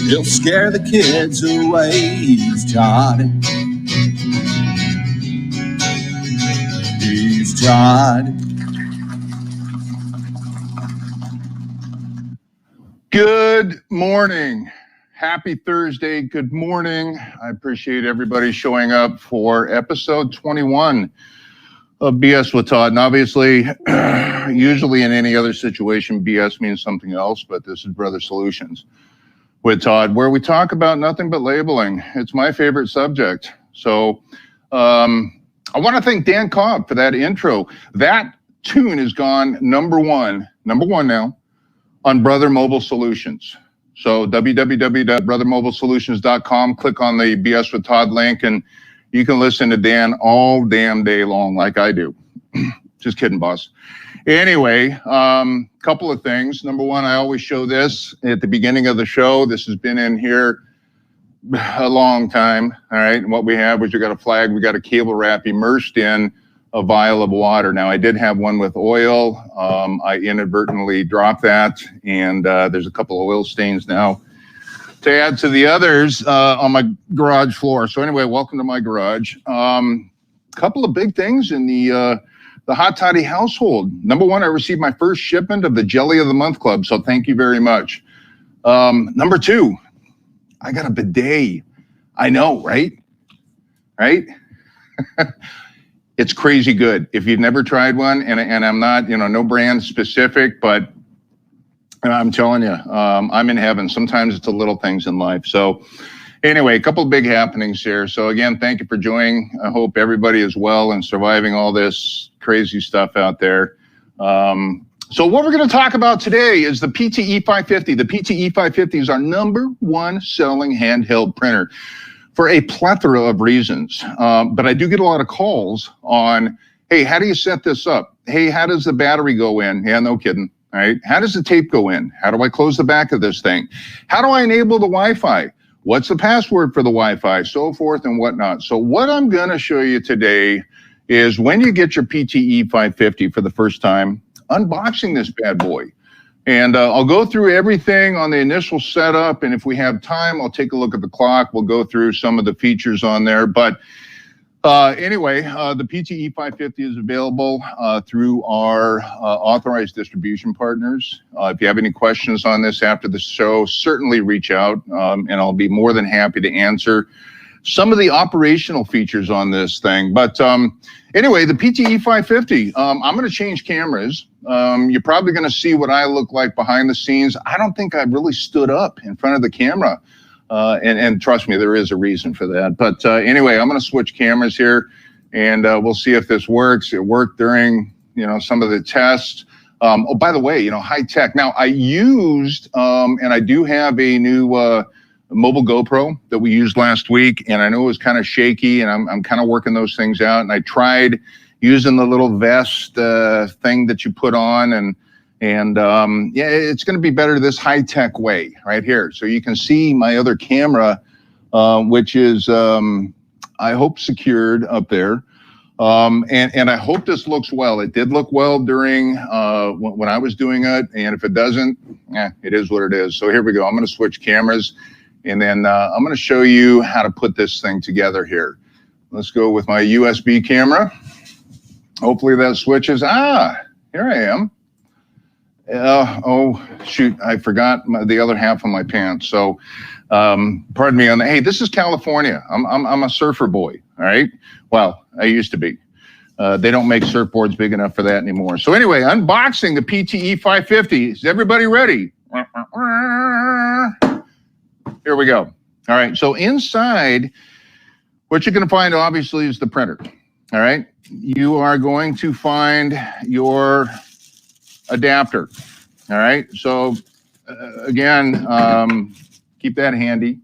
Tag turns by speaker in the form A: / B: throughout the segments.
A: He'll scare the kids away. He's Todd. He's Todd.
B: Good morning. Happy Thursday. Good morning. I appreciate everybody showing up for episode 21 of BS with Todd. And obviously, usually in any other situation, BS means something else, but this is Brother Solutions with Todd, where we talk about nothing but labeling. It's my favorite subject. So I want to thank Dan Cobb for that intro. That tune has gone number one now on Brother Mobile Solutions. So www.brothermobilesolutions.com, click on the BS with Todd link, and you can listen to Dan all damn day long like I do. Just kidding, boss. Anyway, couple of things. Number one, I always show this at the beginning of the show. This has been in here a long time, all right? And what we have is we got a flag, we got a cable wrap immersed in a vial of water. Now, I did have one with oil. I inadvertently dropped that, and there's a couple of oil stains now to add to the others on my garage floor. So anyway, welcome to my garage. Couple of big things in the Hot Toddy household. Number one, I received my first shipment of the Jelly of the Month Club, so thank you very much. Number two, I got a bidet. I know, right? Right? It's crazy good. If you've never tried one, and I'm not, no brand specific, but I'm telling you, I'm in heaven. Sometimes it's the little things in life. So anyway, a couple of big happenings here. So again, thank you for joining. I hope everybody is well and surviving all this crazy stuff out there. So what we're going to talk about today is the PT-E550. The PT-E550 is our number one selling handheld printer for a plethora of reasons. But I do get a lot of calls on, hey, how do you set this up? Hey, how does the battery go in? Yeah, no kidding. All right. How does the tape go in? How do I close the back of this thing? How do I enable the Wi-Fi? What's the password for the Wi-Fi? So forth and whatnot. So what I'm going to show you today is when you get your PT-E550 for the first time, unboxing this bad boy. And I'll go through everything on the initial setup. And if we have time, I'll take a look at the clock. We'll go through some of the features on there. But anyway, the PT-E550 is available through our authorized distribution partners. If you have any questions on this after the show, certainly reach out, and I'll be more than happy to answer some of the operational features on this thing. But anyway, the PT-E550, I'm going to change cameras. You're probably going to see what I look like behind the scenes. I don't think I've really stood up in front of the camera. And trust me, there is a reason for that. But anyway, I'm going to switch cameras here, and we'll see if this works. It worked during, some of the tests. Oh, by the way, high tech. Now, I used, and I do have a new mobile GoPro that we used last week, and I know it was kind of shaky, and I'm kind of working those things out. And I tried using the little vest thing that you put on, and yeah, it's going to be better this high-tech way right here. So you can see my other camera, which is, I hope, secured up there. And I hope this looks well. It did look well during when I was doing it. And if it doesn't, it is what it is. So here we go. I'm going to switch cameras, and then I'm going to show you how to put this thing together here. Let's go with my USB camera. Hopefully that switches. Here I am. Oh, shoot, I forgot the other half of my pants. So, pardon me on that. Hey, this is California. I'm a surfer boy, all right? Well, I used to be. They don't make surfboards big enough for that anymore. So anyway, unboxing the PT-E550. Is everybody ready? Here we go. All right, so inside, what you're going to find, obviously, is the printer, all right? You are going to find your adapter. All right. So again, keep that handy.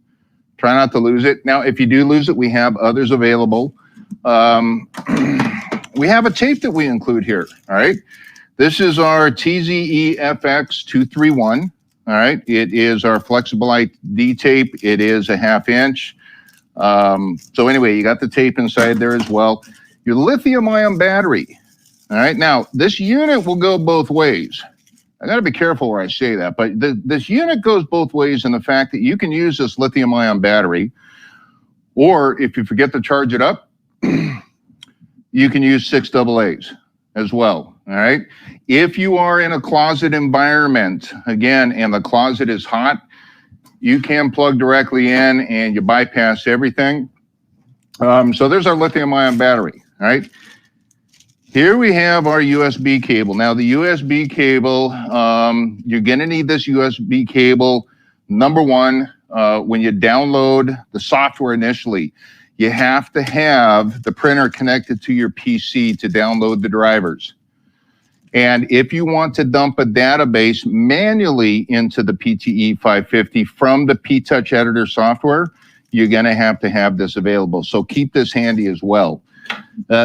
B: Try not to lose it. Now, if you do lose it, we have others available. We have a tape that we include here. All right. This is our TZE-FX231. All right. It is our flexible ID tape. It is a 1/2 inch. So anyway, you got the tape inside there as well. Your lithium-ion battery. All right. Now, this unit will go both ways. I got to be careful where I say that, but this unit goes both ways in the fact that you can use this lithium-ion battery, or if you forget to charge it up, you can use 6 AA's as well, all right? If you are in a closet environment, again, and the closet is hot, you can plug directly in and you bypass everything. So there's our lithium-ion battery, all right? Here we have our USB cable. Now the USB cable, you're gonna need this USB cable. Number one, when you download the software initially, you have to have the printer connected to your PC to download the drivers. And if you want to dump a database manually into the PT-E550 from the P-Touch editor software, you're gonna have to have this available. So keep this handy as well.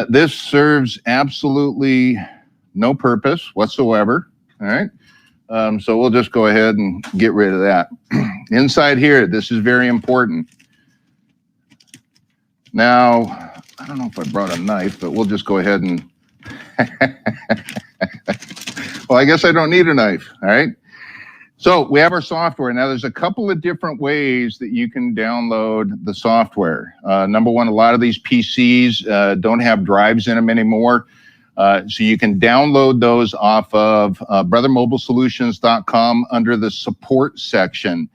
B: This serves absolutely no purpose whatsoever, all right? So we'll just go ahead and get rid of that. Inside here, this is very important. Now, I don't know if I brought a knife, but we'll just go ahead and, well, I guess I don't need a knife, all right? So we have our software. Now there's a couple of different ways that you can download the software. Number one, a lot of these PCs don't have drives in them anymore. So you can download those off of brothermobilesolutions.com under the support section.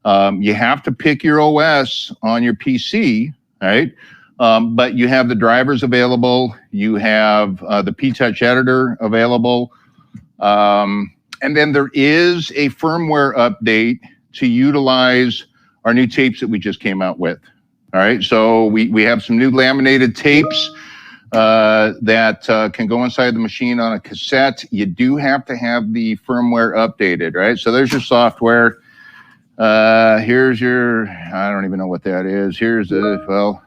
B: You have to pick your OS on your PC, right? But you have the drivers available. You have the P-Touch editor available. And then there is a firmware update to utilize our new tapes that we just came out with. All right, so we have some new laminated tapes that can go inside the machine on a cassette. You do have to have the firmware updated, right? So there's your software. Here's your, I don't even know what that is. Here's the, well,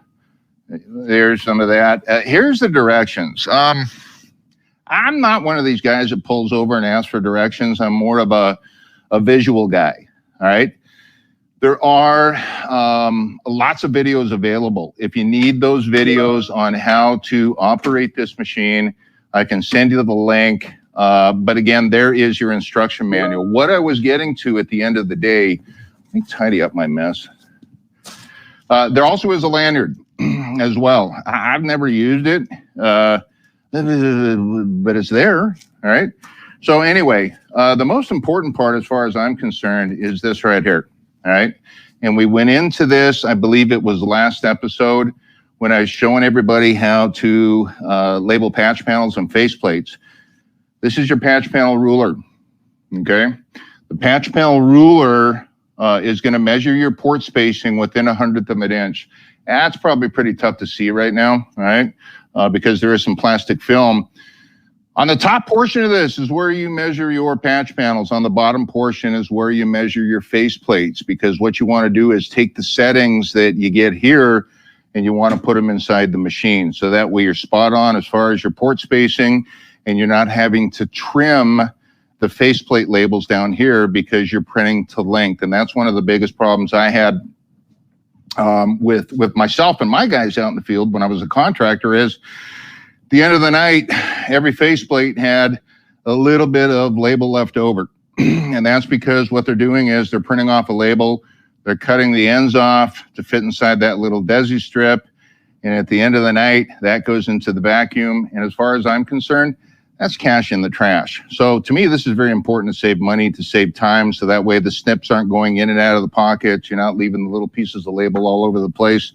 B: there's some of that. Here's the directions. I'm not one of these guys that pulls over and asks for directions. I'm more of a visual guy, all right? There are lots of videos available. If you need those videos on how to operate this machine, I can send you the link. But again, there is your instruction manual. What I was getting to at the end of the day, let me tidy up my mess. There also is a lanyard as well. I've never used it. But it's there, all right? So anyway, the most important part as far as I'm concerned is this right here, all right? And we went into this, I believe it was last episode, when I was showing everybody how to label patch panels and faceplates. This is your patch panel ruler, okay? The patch panel ruler is gonna measure your port spacing within 1/100th of an inch. That's probably pretty tough to see right now, all right? Because there is some plastic film. On the top portion of this is where you measure your patch panels. On the bottom portion is where you measure your face plates, because what you want to do is take the settings that you get here and you want to put them inside the machine. So that way you're spot on as far as your port spacing, and you're not having to trim the faceplate labels down here because you're printing to length. And that's one of the biggest problems I had with myself and my guys out in the field when I was a contractor is at the end of the night, every faceplate had a little bit of label left over. And that's because what they're doing is they're printing off a label, they're cutting the ends off to fit inside that little desi strip. And at the end of the night, that goes into the vacuum. And as far as I'm concerned, that's cash in the trash. So to me, this is very important to save money, to save time, so that way the snips aren't going in and out of the pockets. You're not leaving the little pieces of label all over the place.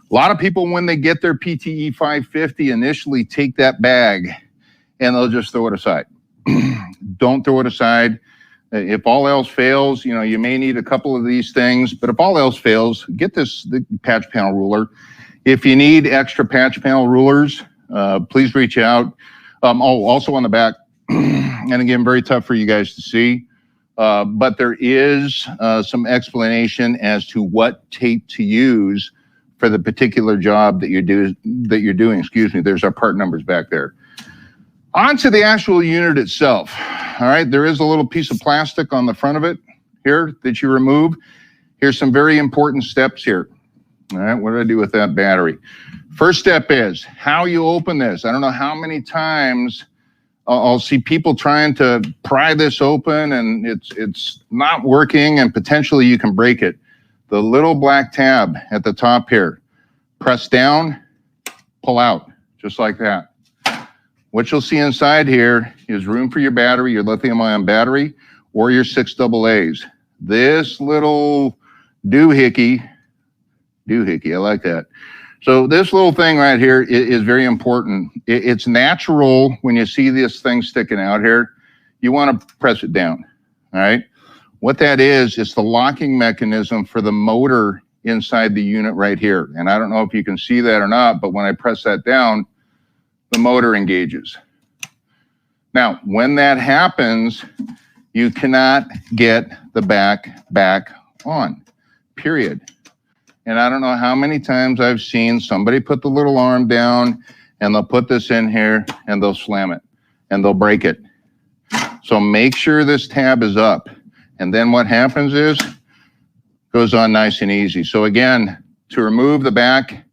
B: A lot of people, when they get their PT-E550, initially take that bag and they'll just throw it aside. Don't throw it aside. If all else fails, you know, you may need a couple of these things, but if all else fails, get the patch panel ruler. If you need extra patch panel rulers, please reach out. Also on the back, and again, very tough for you guys to see, but there is some explanation as to what tape to use for the particular job that you're doing. Excuse me. There's our part numbers back there. Onto the actual unit itself. All right, there is a little piece of plastic on the front of it here that you remove. Here's some very important steps here. All right, what do I do with that battery? First step is how you open this. I don't know how many times I'll see people trying to pry this open and it's not working, and potentially you can break it. The little black tab at the top here, press down, pull out, just like that. What you'll see inside here is room for your battery, your lithium-ion battery, or your 6 AA's. This little doohickey, I like that. So this little thing right here is very important. It's natural when you see this thing sticking out here, you want to press it down, all right? What that is the locking mechanism for the motor inside the unit right here. And I don't know if you can see that or not, but when I press that down, the motor engages. Now, when that happens, you cannot get the back on, period. And I don't know how many times I've seen somebody put the little arm down and they'll put this in here and they'll slam it and they'll break it. So make sure this tab is up. And then what happens is, goes on nice and easy. So again, to remove the back,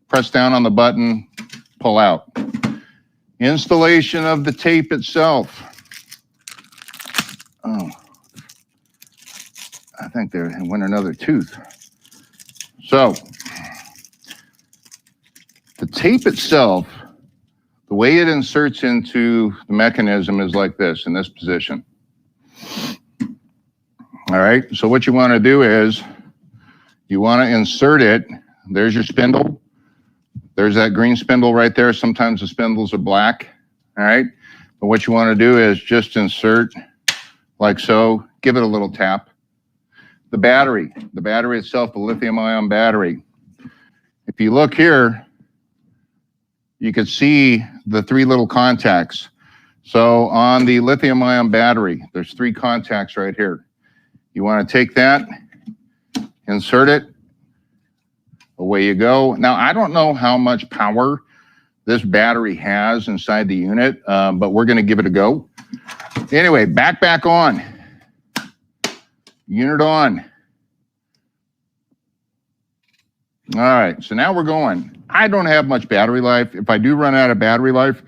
B: press down on the button, pull out. Installation of the tape itself. Oh, I think there went another tooth. So, the tape itself, the way it inserts into the mechanism is like this, in this position. All right, so what you want to do is, you want to insert it. There's your spindle. There's that green spindle right there. Sometimes the spindles are black, all right? But what you want to do is just insert like so, give it a little tap. The battery itself, the lithium-ion battery. If you look here, you can see the 3 little contacts. So on the lithium-ion battery, there's 3 contacts right here. You want to take that, insert it, away you go. Now, I don't know how much power this battery has inside the unit, but we're going to give it a go. Anyway, back on. Unit on. All right, so now we're going. I don't have much battery life. If I do run out of battery life,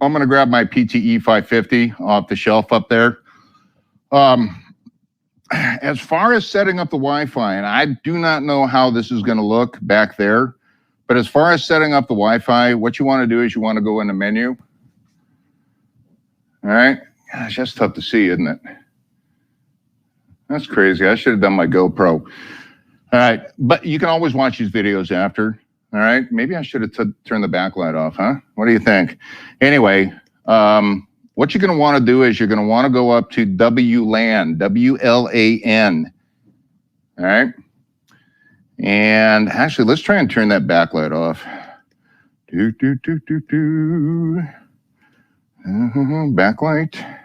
B: I'm going to grab my PT-E550 off the shelf up there. As far as setting up the Wi-Fi, and I do not know how this is going to look back there, but as far as setting up the Wi-Fi, what you want to do is you want to go in the menu. All right. Gosh, that's tough to see, isn't it? That's crazy. I should have done my GoPro. All right. But you can always watch these videos after. All right. Maybe I should have turned the backlight off, huh? What do you think? Anyway, what you're going to want to do is you're going to want to go up to WLAN, W-L-A-N. All right. And actually, let's try and turn that backlight off. Backlight.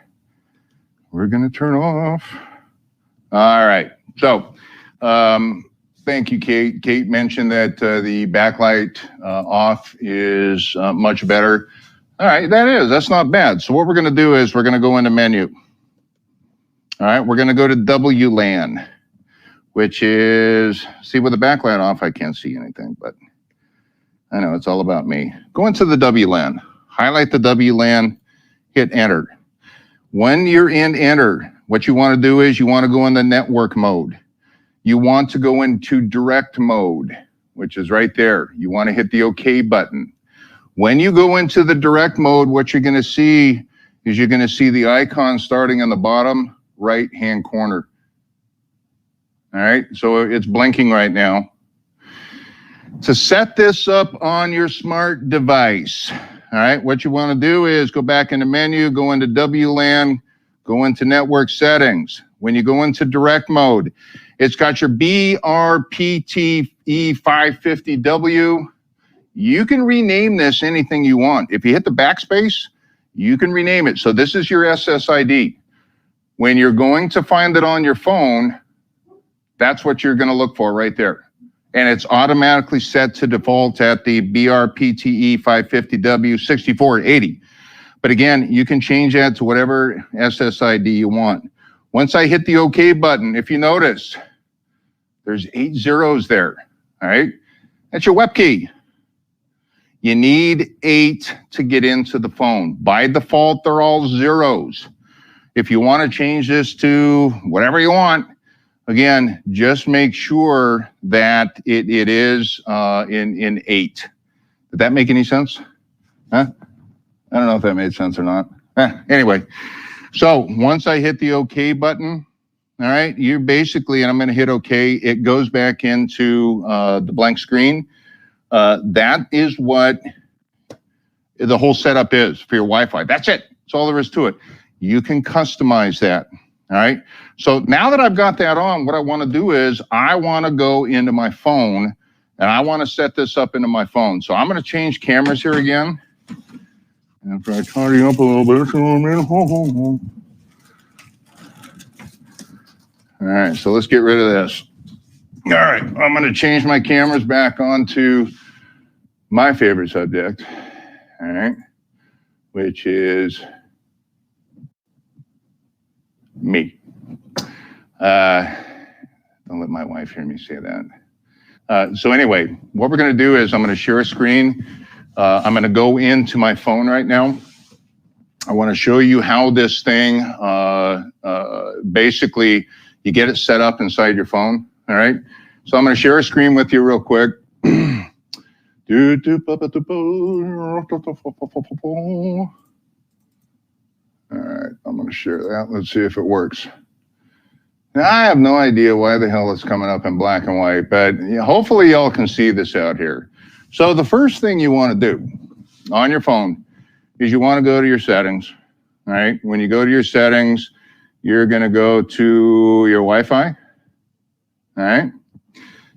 B: We're going to turn off. All right. So, thank you, Kate. Kate mentioned that the backlight off is much better. All right, that's not bad. So what we're going to do is we're going to go into menu. All right, we're going to go to WLAN, which is, see with the backlight off, I can't see anything, but I know it's all about me. Go into the WLAN, highlight the WLAN, hit enter. When you're in enter, what you want to do is you want to go in the network mode. You want to go into direct mode, which is right there. You want to hit the OK button. When you go into the direct mode, what you're going to see is you're going to see the icon starting in the bottom right-hand corner. All right, so it's blinking right now. To set this up on your smart device, all right, what you want to do is go back in the menu, go into WLAN, go into network settings. When you go into direct mode, it's got your PT-E550W. You can rename this anything you want. If you hit the backspace, you can rename it. So this is your SSID. When you're going to find it on your phone, that's what you're going to look for right there. And it's automatically set to default at the PT-E550W 6480. But again, you can change that to whatever SSID you want. Once I hit the OK button, if you notice, there's 8 zeros there. All right, that's your WEP key. You need 8 to get into the phone. By default, they're all zeros. If you want to change this to whatever you want, again, just make sure that it is in 8. Did that make any sense? Huh? I don't know if that made sense or not. Anyway, so once I hit the OK button, all right, you're basically, and I'm going to hit OK, it goes back into the blank screen. That is what the whole setup is for your Wi-Fi. That's it. That's all there is to it. You can customize that. All right. So now that I've got that on, what I want to do is I want to go into my phone and I want to set this up into my phone. So I'm going to change cameras here again. After I tidy up a little bit. All right. So let's get rid of this. All right. I'm going to change my cameras back onto my favorite subject. All right. Which is me. Don't let my wife hear me say that. So anyway, what we're going to do is I'm going to share a screen. I'm going to go into my phone right now. I want to show you how this thing, basically, you get it set up inside your phone. All right. So I'm going to share a screen with you real quick. All right, I'm going to share that. Let's see if it works. Now, I have no idea why the hell it's coming up in black and white, but hopefully y'all can see this out here. So the first thing you want to do on your phone is you want to go to your settings. All right, when you go to your settings, you're going to go to your Wi-Fi. All right.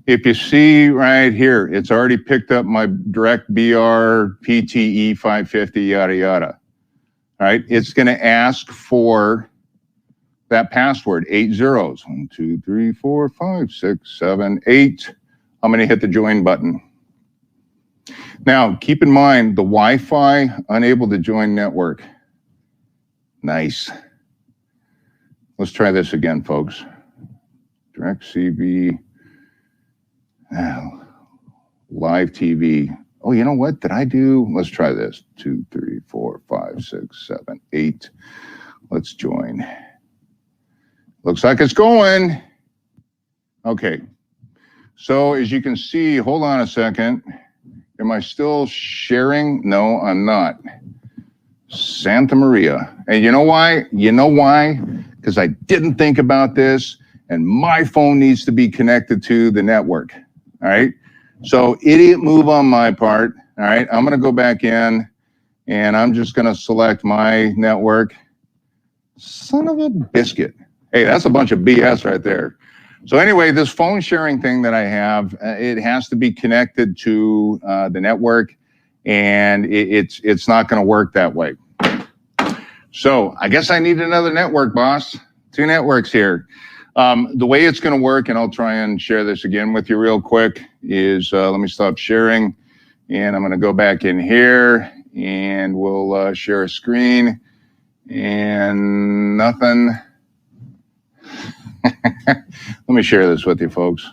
B: If you see right here, it's already picked up my direct BR PT-E550 yada yada. All right, it's going to ask for that password, 8 zeros. 1, 2, 3, 4, 5, 6, 7, 8. I'm going to hit the join button. Now, keep in mind the Wi-Fi unable to join network. Nice. Let's try this again, folks. Direct CV. Live TV. Oh, you know what did I do? Let's try this. 2, 3, 4, 5, 6, 7, 8. Let's join. Looks like it's going. Okay. So as you can see, hold on a second. Am I still sharing? No, I'm not. Santa Maria. And you know why? You know why? Because I didn't think about this, and my phone needs to be connected to the network. All right. So idiot move on my part. All right. I'm going to go back in and I'm just going to select my network. Son of a biscuit. Hey, that's a bunch of BS right there. So anyway, this phone sharing thing that I have, it has to be connected to the network, and it's not going to work that way. So I guess I need another network, boss. 2 networks here. The way it's going to work, and I'll try and share this again with you real quick, is let me stop sharing, and I'm going to go back in here, and we'll share a screen, and nothing. Let me share this with you, folks.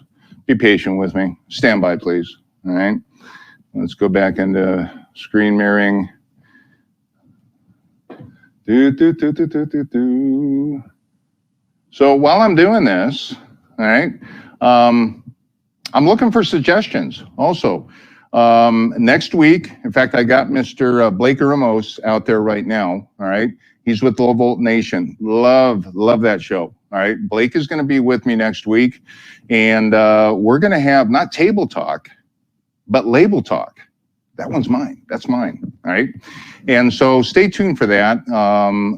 B: Be patient with me. Stand by, please. All right. Let's go back into screen mirroring. So while I'm doing this, all right, I'm looking for suggestions also. Next week, in fact, I got Mr. Blake Ramos out there right now, all right? He's with Low Volt Nation. Love that show, all right? Blake is going to be with me next week, and we're going to have not table talk, but label talk. That one's mine. That's mine, all right? And so stay tuned for that.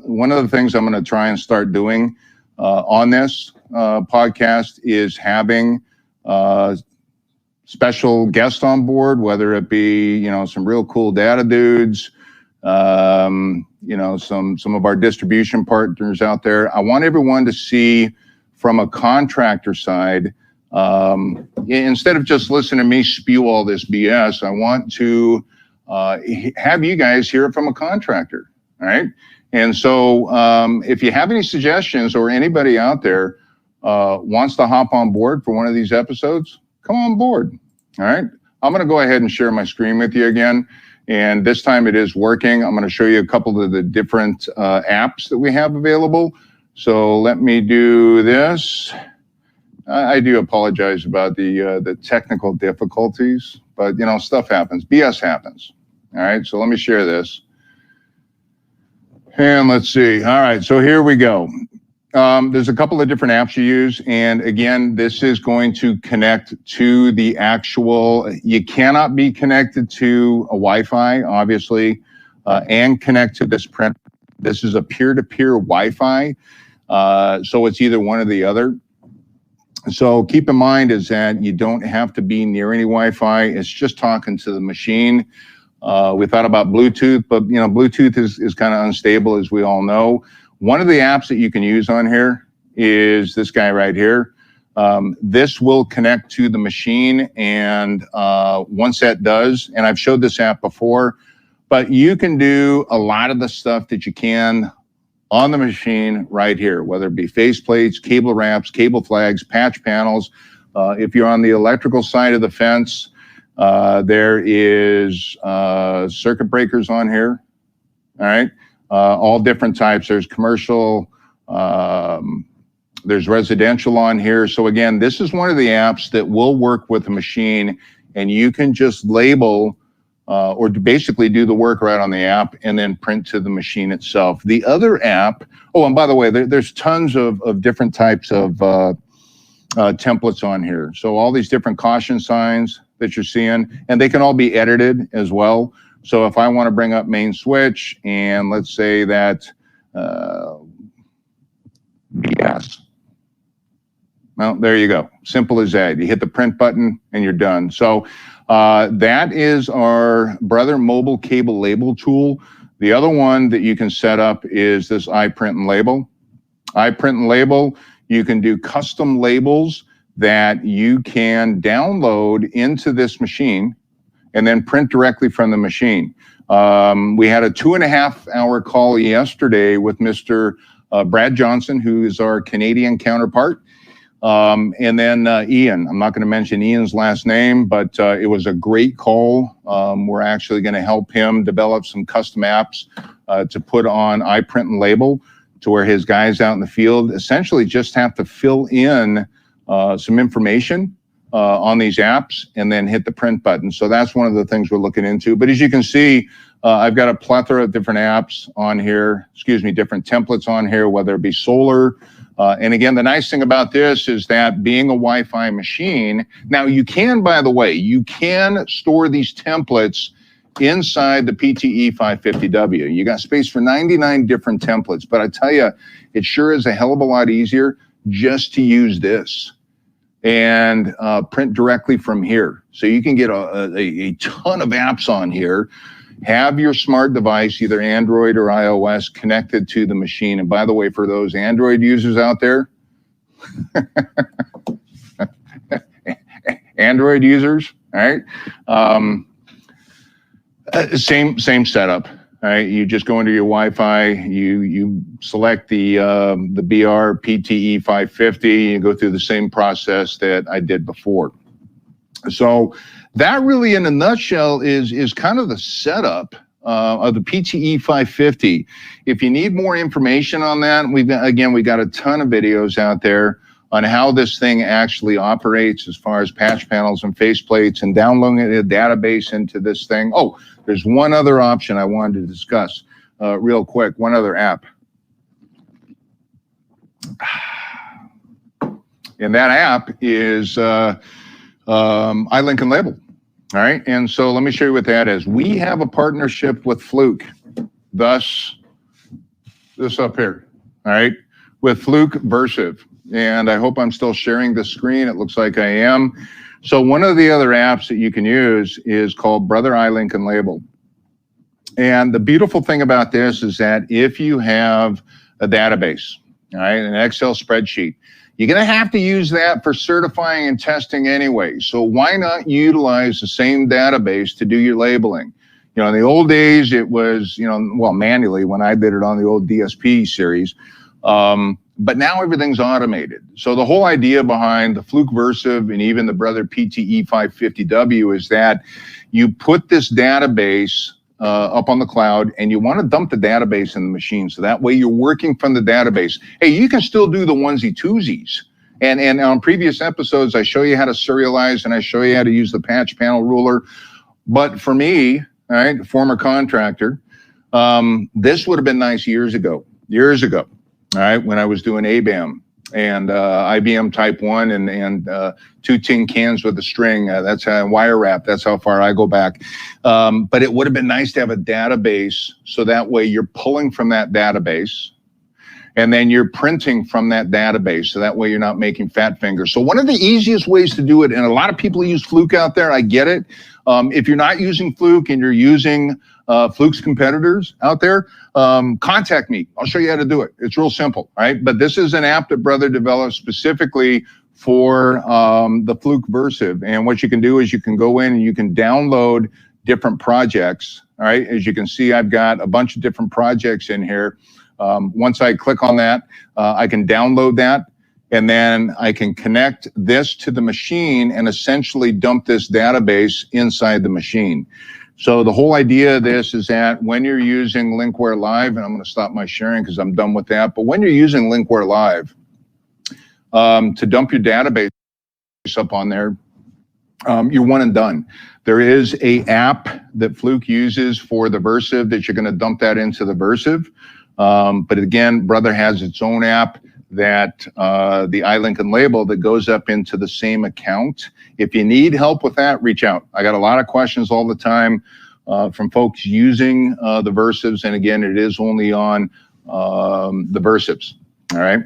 B: One of the things I'm going to try and start doing on this podcast is having special guests on board, whether it be, some real cool data dudes, some of our distribution partners out there. I want everyone to see from a contractor side, instead of just listening to me spew all this BS, I want to have you guys hear it from a contractor, all right? And so if you have any suggestions or anybody out there wants to hop on board for one of these episodes, come on board, all right? I'm going to go ahead and share my screen with you again. And this time it is working. I'm going to show you a couple of the different apps that we have available. So let me do this. I do apologize about the technical difficulties, but you know, stuff happens. BS happens. All right, so let me share this. And let's see. All right, so here we go. There's a couple of different apps you use. And again, this is going to connect to the actual, you cannot be connected to a Wi-Fi, obviously, and connect to this print. This is a peer-to-peer Wi-Fi. So it's either one or the other. So keep in mind is that you don't have to be near any Wi-Fi. It's just talking to the machine. We thought about Bluetooth, but you know, Bluetooth is kind of unstable, as we all know. One of the apps that you can use on here is this guy right here. This will connect to the machine, and once that does, and I've showed this app before, but you can do a lot of the stuff that you can on the machine right here, whether it be face plates, cable wraps, cable flags, patch panels. If you're on the electrical side of the fence, there is circuit breakers on here, all right? All different types. There's commercial, there's residential on here. So again, this is one of the apps that will work with the machine, and you can just label or basically do the work right on the app and then print to the machine itself. The other app, oh, and by the way, there's tons of different types of templates on here. So all these different caution signs that you're seeing, and they can all be edited as well. So if I want to bring up main switch, and let's say that BS. Well, there you go. Simple as that. You hit the print button and you're done. So that is our Brother mobile cable label tool. The other one that you can set up is this iPrint and Label. iPrint and Label, you can do custom labels that you can download into this machine and then print directly from the machine. We had a 2.5-hour call yesterday with Mr. Brad Johnson, who is our Canadian counterpart. And then Ian, I'm not going to mention Ian's last name, but it was a great call. We're actually going to help him develop some custom apps to put on iPrint and Label, to where his guys out in the field essentially just have to fill in some information on these apps and then hit the print button. So that's one of the things we're looking into. But as you can see, I've got a plethora of different apps on here, different templates on here, whether it be solar. And again, the nice thing about this is that being a Wi-Fi machine, now you can, by the way, you can store these templates inside the PT-E550W. You got space for 99 different templates, but I tell you, it sure is a hell of a lot easier just to use this and print directly from here. So you can get a ton of apps on here, have your smart device, either Android or iOS, connected to the machine. And by the way, for those Android users out there, Android users, all right, same setup. All right, you just go into your Wi-Fi, you select the BR PT-E550, you go through the same process that I did before. So that really, in a nutshell, is kind of the setup of the PT-E550. If you need more information on that, we got a ton of videos out there on how this thing actually operates as far as patch panels and faceplates and downloading a database into this thing. Oh, there's one other option I wanted to discuss real quick, one other app. And that app is iLink and Label. All right, and so let me show you what that is. We have a partnership with Fluke, thus this up here, all right, with Fluke Versive. And I hope I'm still sharing the screen. It looks like I am. So one of the other apps that you can use is called Brother iLink and Label. And the beautiful thing about this is that if you have a database, all right, an Excel spreadsheet, you're going to have to use that for certifying and testing anyway. So why not utilize the same database to do your labeling? You know, in the old days, it was, well, manually when I did it on the old DSP series. But now everything's automated. So the whole idea behind the Fluke Versive and even the Brother PT-E550W is that you put this database up on the cloud, and you want to dump the database in the machine. So that way you're working from the database. Hey, you can still do the onesie twosies. And on previous episodes, I show you how to serialize and I show you how to use the patch panel ruler. But for me, all right, former contractor, this would have been nice years ago, all right, when I was doing ABAM and IBM Type 1 and 2 tin cans with a string. That's how wire wrap. That's how far I go back. But it would have been nice to have a database, so that way you're pulling from that database and then you're printing from that database, so that way you're not making fat fingers. So one of the easiest ways to do it, and a lot of people use Fluke out there, I get it. If you're not using Fluke and you're using Fluke's competitors out there, contact me. I'll show you how to do it. It's real simple, right? But this is an app that Brother developed specifically for the Fluke Versive. And what you can do is you can go in and you can download different projects, all right? As you can see, I've got a bunch of different projects in here. Once I click on that, I can download that, and then I can connect this to the machine and essentially dump this database inside the machine. So the whole idea of this is that when you're using Linkware Live, and I'm going to stop my sharing because I'm done with that, but when you're using Linkware Live, to dump your database up on there, you're one and done. There is a app that Fluke uses for the Versive that you're going to dump that into the Versive. But again, Brother has its own app that the iLink label that goes up into the same account. If you need help with that, reach out. I got a lot of questions all the time from folks using the Versives. And again, it is only on the Versives. All right.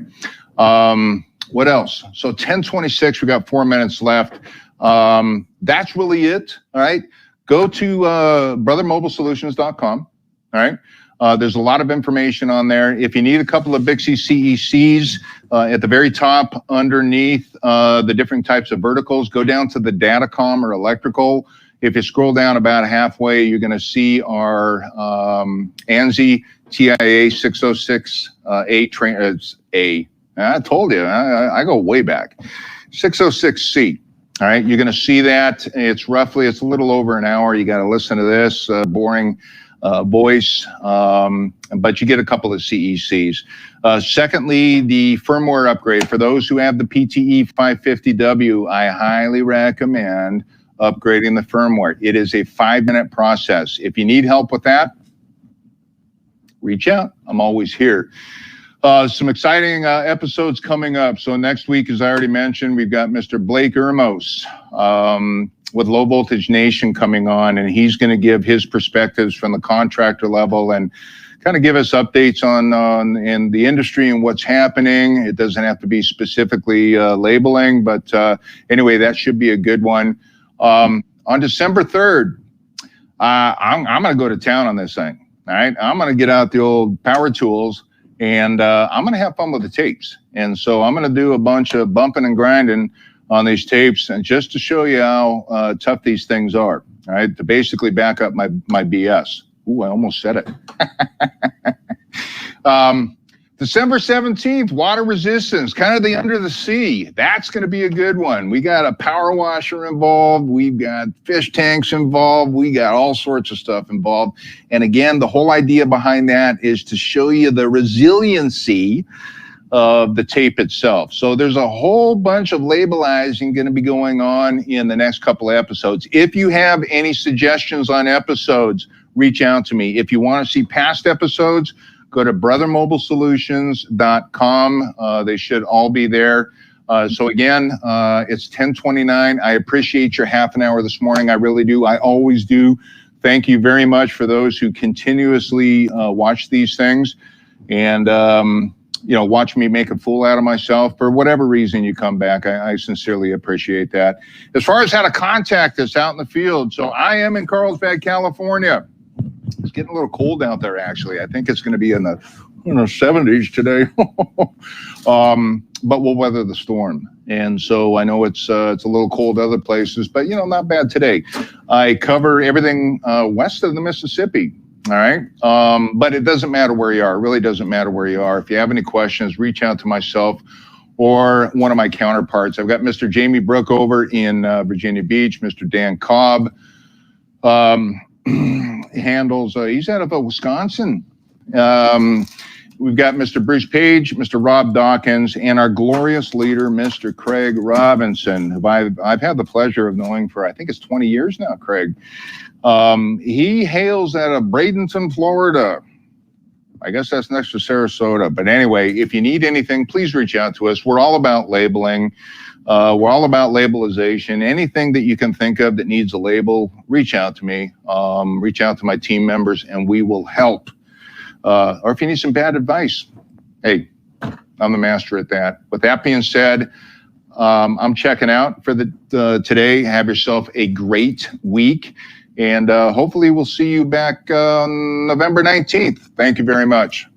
B: What else? So 10:26, we got 4 minutes left. That's really it. All right. Go to brothermobilesolutions.com. All right. There's a lot of information on there. If you need a couple of Bixby CECs, at the very top underneath the different types of verticals, go down to the Datacom or electrical. If you scroll down about halfway, you're going to see our ANSI TIA 606A train. I told you, I go way back. 606C. All right, you're going to see that. It's a little over an hour. You got to listen to this boring voice, but you get a couple of CECs. Secondly, the firmware upgrade. For those who have the PT-E550W, I highly recommend upgrading the firmware. It is a 5-minute process. If you need help with that, reach out. I'm always here. Some exciting episodes coming up. So next week, as I already mentioned, we've got Mr. Blake Ermos with Low Voltage Nation coming on, and he's going to give his perspectives from the contractor level and kind of give us updates on in the industry and what's happening. It doesn't have to be specifically labeling, but anyway, that should be a good one. On December 3rd, I'm going to go to town on this thing. All right, I'm going to get out the old power tools. And I'm going to have fun with the tapes. And so I'm going to do a bunch of bumping and grinding on these tapes, and just to show you how tough these things are, all right, to basically back up my BS. Ooh, I almost said it. December 17th, water resistance, kind of the under the sea. That's going to be a good one. We got a power washer involved. We've got fish tanks involved. We got all sorts of stuff involved. And again, the whole idea behind that is to show you the resiliency of the tape itself. So there's a whole bunch of labelizing going to be going on in the next couple of episodes. If you have any suggestions on episodes, reach out to me. If you want to see past episodes, go to brothermobilesolutions.com. They should all be there. So again, it's 10:29. I appreciate your half an hour this morning. I really do. I always do. Thank you very much for those who continuously watch these things and watch me make a fool out of myself. For whatever reason you come back, I sincerely appreciate that. As far as how to contact us out in the field, so I am in Carlsbad, California. It's getting a little cold out there, actually. I think it's going to be in the 70s today. But we'll weather the storm. And so I know it's a little cold other places, but, not bad today. I cover everything west of the Mississippi. All right. But it doesn't matter where you are. It really doesn't matter where you are. If you have any questions, reach out to myself or one of my counterparts. I've got Mr. Jamie Brook over in Virginia Beach, Mr. Dan Cobb. handles, he's out of Wisconsin. We've got Mr. Bruce Page, Mr. Rob Dawkins, and our glorious leader, Mr. Craig Robinson, who I've had the pleasure of knowing for, I think it's 20 years now, Craig. He hails out of Bradenton, Florida. I guess that's next to Sarasota. But anyway, if you need anything, please reach out to us. We're all about labeling. We're all about labelization. Anything that you can think of that needs a label, reach out to me. Reach out to my team members, and we will help. Or if you need some bad advice, hey, I'm the master at that. With that being said, I'm checking out for today. Have yourself a great week, and hopefully we'll see you back on November 19th. Thank you very much.